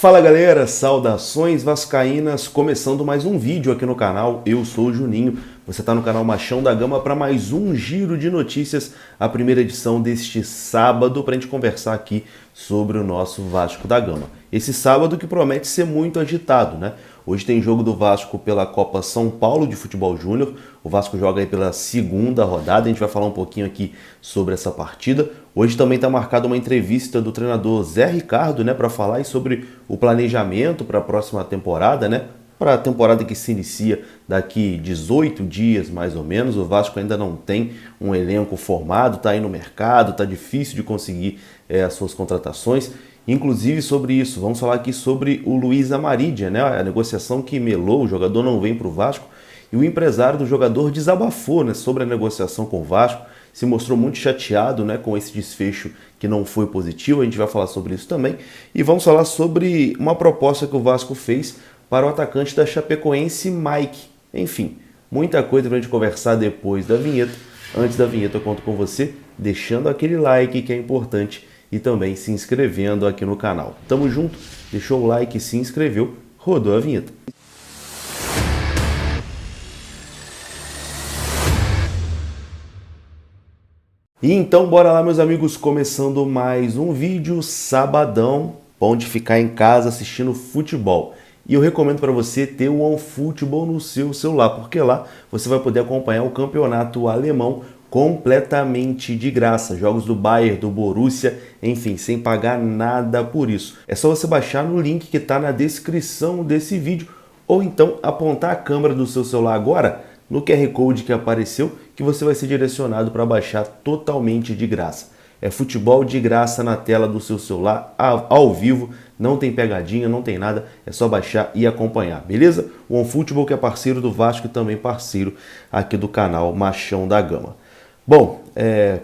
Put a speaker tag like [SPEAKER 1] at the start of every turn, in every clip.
[SPEAKER 1] Fala galera, saudações vascaínas, começando mais um vídeo aqui no canal, eu sou o Juninho, você está no canal Machão da Gama para mais um giro de notícias, a primeira edição deste sábado para a gente conversar aqui sobre o nosso Vasco da Gama. Esse sábado que promete ser muito agitado, né? Hoje tem jogo do Vasco pela Copa São Paulo de Futebol Júnior. O Vasco joga aí pela segunda rodada. A gente vai falar um pouquinho aqui sobre essa partida. Hoje também está marcada uma entrevista do treinador Zé Ricardo, né, para falar aí sobre o planejamento para a próxima temporada, né? Para a temporada que se inicia daqui 18 dias, mais ou menos. O Vasco ainda não tem um elenco formado, está aí no mercado, está difícil de conseguir as suas contratações. Inclusive sobre isso, vamos falar aqui sobre o Luiz Amarídia, né? A negociação que melou, o jogador não vem para o Vasco e o empresário do jogador desabafou, né, sobre a negociação com o Vasco, se mostrou muito chateado, né, com esse desfecho que não foi positivo, a gente vai falar sobre isso também. E vamos falar sobre uma proposta que o Vasco fez para o atacante da Chapecoense, Mike. Enfim, muita coisa para a gente conversar depois da vinheta. Antes da vinheta eu conto com você, deixando aquele like que é importante e também se inscrevendo aqui no canal. Tamo junto, deixou o like, se inscreveu, rodou a vinheta. E então bora lá meus amigos, começando mais um vídeo, sabadão, bom de ficar em casa assistindo futebol. E eu recomendo para você ter o OneFootball no seu celular, porque lá você vai poder acompanhar o campeonato alemão completamente de graça. Jogos do Bayern, do Borussia, enfim, sem pagar nada por isso. É só você baixar no link que está na descrição desse vídeo, ou então apontar a câmera do seu celular agora no QR Code que apareceu, que você vai ser direcionado para baixar totalmente de graça. É futebol de graça na tela do seu celular, ao vivo, não tem pegadinha, não tem nada, é só baixar e acompanhar, beleza? O OneFootball que é parceiro do Vasco e também parceiro aqui do canal Machão da Gama. Bom,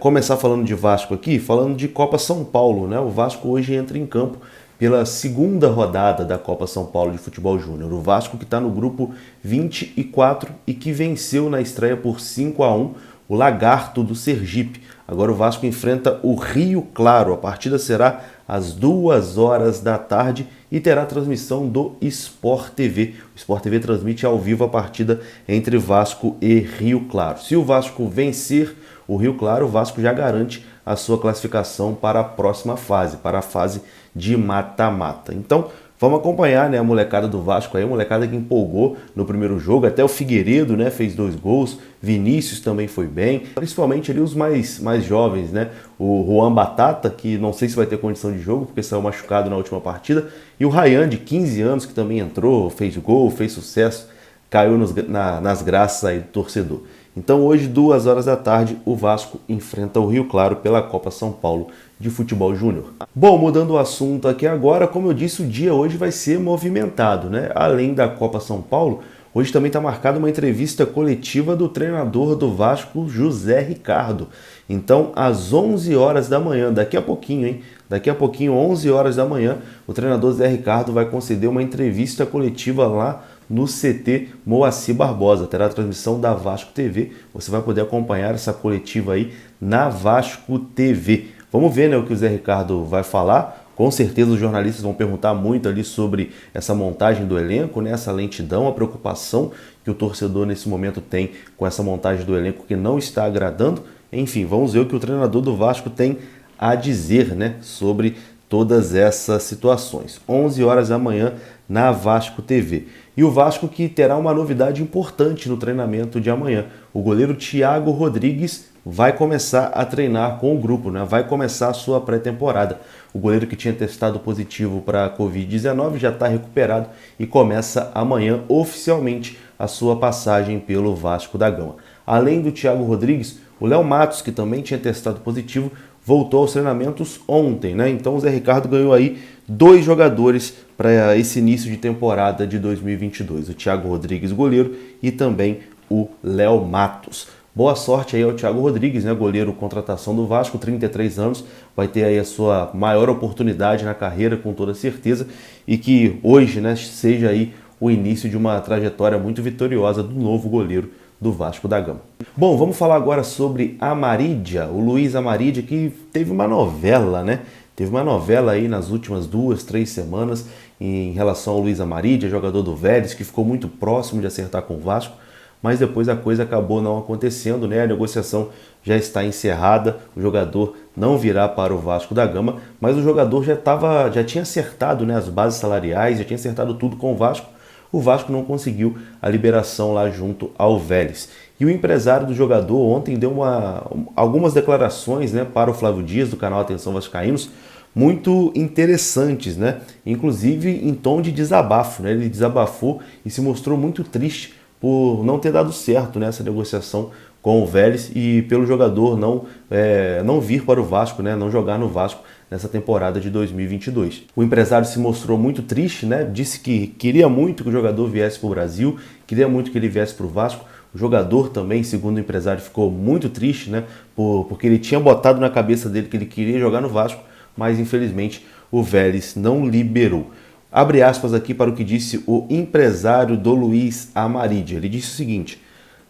[SPEAKER 1] começar falando de Vasco aqui, falando de Copa São Paulo, né? O Vasco hoje entra em campo pela segunda rodada da Copa São Paulo de Futebol Júnior. O Vasco que está no grupo 24 e que venceu na estreia por 5-1 o Lagarto do Sergipe. Agora o Vasco enfrenta o Rio Claro. A partida será às 2 horas da tarde e terá transmissão do Sport TV. O Sport TV transmite ao vivo a partida entre Vasco e Rio Claro. Se o Vasco vencer o Rio Claro, o Vasco já garante a sua classificação para a próxima fase, para a fase de mata-mata. Então, vamos acompanhar, né, a molecada do Vasco aí, a molecada que empolgou no primeiro jogo, até o Figueiredo, né, fez 2 gols, Vinícius também foi bem, principalmente ali os mais jovens, né, o Juan Batata, que não sei se vai ter condição de jogo, porque saiu machucado na última partida, e o Ryan, de 15 anos, que também entrou, fez gol, fez sucesso, caiu nas graças aí do torcedor. Então hoje, 2 horas da tarde, o Vasco enfrenta o Rio Claro pela Copa São Paulo de Futebol Júnior. Bom, mudando o assunto aqui agora, como eu disse, o dia hoje vai ser movimentado, né? Além da Copa São Paulo, hoje também está marcada uma entrevista coletiva do treinador do Vasco, José Ricardo. Então, às 11 horas da manhã, daqui a pouquinho, hein? Daqui a pouquinho, 11 horas da manhã, o treinador Zé Ricardo vai conceder uma entrevista coletiva lá no CT Moacir Barbosa. Terá a transmissão da Vasco TV. Você vai poder acompanhar essa coletiva aí na Vasco TV. Vamos ver, né, o que o Zé Ricardo vai falar. Com certeza os jornalistas vão perguntar muito ali sobre essa montagem do elenco, né, essa lentidão, a preocupação que o torcedor nesse momento tem com essa montagem do elenco que não está agradando. Enfim, vamos ver o que o treinador do Vasco tem a dizer, né, sobre todas essas situações. 11 horas da manhã na Vasco TV. E o Vasco que terá uma novidade importante no treinamento de amanhã. O goleiro Thiago Rodrigues vai começar a treinar com o grupo, né? Vai começar a sua pré-temporada. O goleiro que tinha testado positivo para a Covid-19 já está recuperado e começa amanhã oficialmente a sua passagem pelo Vasco da Gama. Além do Thiago Rodrigues, o Léo Matos, que também tinha testado positivo, voltou aos treinamentos ontem, né? Então o Zé Ricardo ganhou aí 2 jogadores para esse início de temporada de 2022. O Thiago Rodrigues, goleiro, e também o Léo Matos. Boa sorte aí ao Thiago Rodrigues, né? Goleiro contratação do Vasco, 33 anos, vai ter aí a sua maior oportunidade na carreira com toda certeza e que hoje, né, seja aí o início de uma trajetória muito vitoriosa do novo goleiro do Vasco da Gama. Bom, vamos falar agora sobre Amarídia, o Luiz Amarídia, que teve uma novela, né? Teve uma novela aí nas últimas 2, 3 semanas em relação ao Luiz Amarídia, jogador do Vélez, que ficou muito próximo de acertar com o Vasco, mas depois a coisa acabou não acontecendo, né? A negociação já está encerrada, o jogador não virá para o Vasco da Gama, mas o jogador já tinha acertado, né, as bases salariais, já tinha acertado tudo com o Vasco não conseguiu a liberação lá junto ao Vélez. E o empresário do jogador ontem deu algumas declarações, né, para o Flávio Dias, do canal Atenção Vascaínos, muito interessantes, né? Inclusive em tom de desabafo, né? Ele desabafou e se mostrou muito triste por não ter dado certo nessa negociação com o Vélez e pelo jogador não vir para o Vasco, né? Não jogar no Vasco nessa temporada de 2022. O empresário se mostrou muito triste, né? Disse que queria muito que o jogador viesse para o Brasil, queria muito que ele viesse para o Vasco. O jogador também, segundo o empresário, ficou muito triste, né? Porque ele tinha botado na cabeça dele que ele queria jogar no Vasco, mas infelizmente o Vélez não liberou. Abre aspas aqui para o que disse o empresário do Luiz Amarídia. Ele disse o seguinte: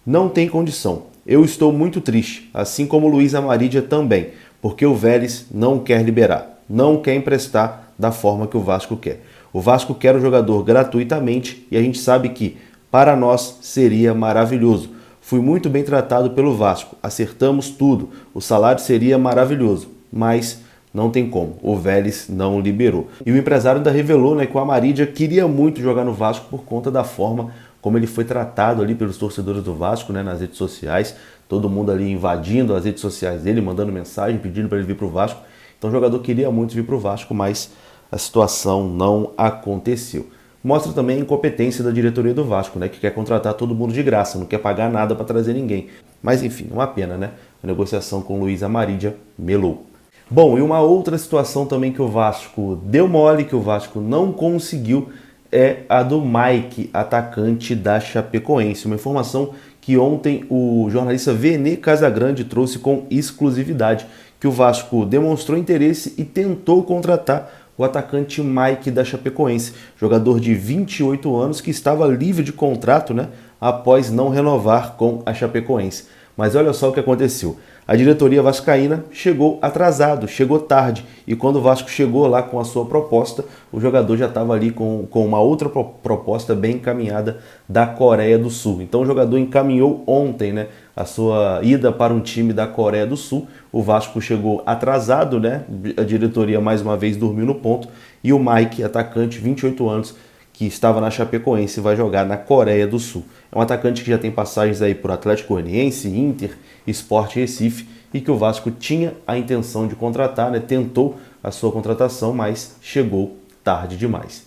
[SPEAKER 1] não tem condição. Eu estou muito triste, assim como o Luiz Amarídia também, porque o Vélez não quer liberar, não quer emprestar da forma que o Vasco quer. O Vasco quer o jogador gratuitamente e a gente sabe que, para nós, seria maravilhoso. Fui muito bem tratado pelo Vasco, acertamos tudo, o salário seria maravilhoso, mas não tem como, o Vélez não liberou. E o empresário ainda revelou, né, que o Amarídia queria muito jogar no Vasco por conta da forma como ele foi tratado ali pelos torcedores do Vasco, né, nas redes sociais, todo mundo ali invadindo as redes sociais dele, mandando mensagem, pedindo para ele vir para o Vasco. Então o jogador queria muito vir para o Vasco, mas a situação não aconteceu. Mostra também a incompetência da diretoria do Vasco, né, que quer contratar todo mundo de graça, não quer pagar nada para trazer ninguém. Mas enfim, uma pena, né? A negociação com o Luiz Amarídia melou. Bom, e uma outra situação também que o Vasco deu mole, que o Vasco não conseguiu, é a do Mike, atacante da Chapecoense. Uma informação que ontem o jornalista Vene Casagrande trouxe com exclusividade, que o Vasco demonstrou interesse e tentou contratar o atacante Mike da Chapecoense, jogador de 28 anos que estava livre de contrato, né, após não renovar com a Chapecoense. Mas olha só o que aconteceu. A diretoria vascaína chegou atrasado, chegou tarde. E quando o Vasco chegou lá com a sua proposta, o jogador já estava ali com uma outra proposta bem encaminhada da Coreia do Sul. Então o jogador encaminhou ontem, né, a sua ida para um time da Coreia do Sul. O Vasco chegou atrasado, né? A diretoria mais uma vez dormiu no ponto. E o Mike, atacante, 28 anos, que estava na Chapecoense, vai jogar na Coreia do Sul. É um atacante que já tem passagens aí por Atlético Goianiense, Inter, Sport Recife, e que o Vasco tinha a intenção de contratar, né? Tentou a sua contratação, mas chegou tarde demais.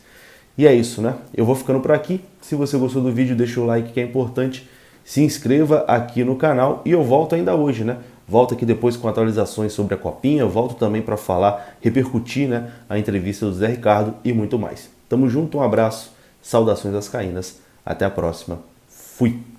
[SPEAKER 1] E é isso, né? Eu vou ficando por aqui. Se você gostou do vídeo, deixa o like que é importante. Se inscreva aqui no canal e eu volto ainda hoje, né? Volto aqui depois com atualizações sobre a Copinha, eu volto também para falar, repercutir, né, a entrevista do Zé Ricardo e muito mais. Tamo junto, um abraço, saudações vascaínas, até a próxima, fui!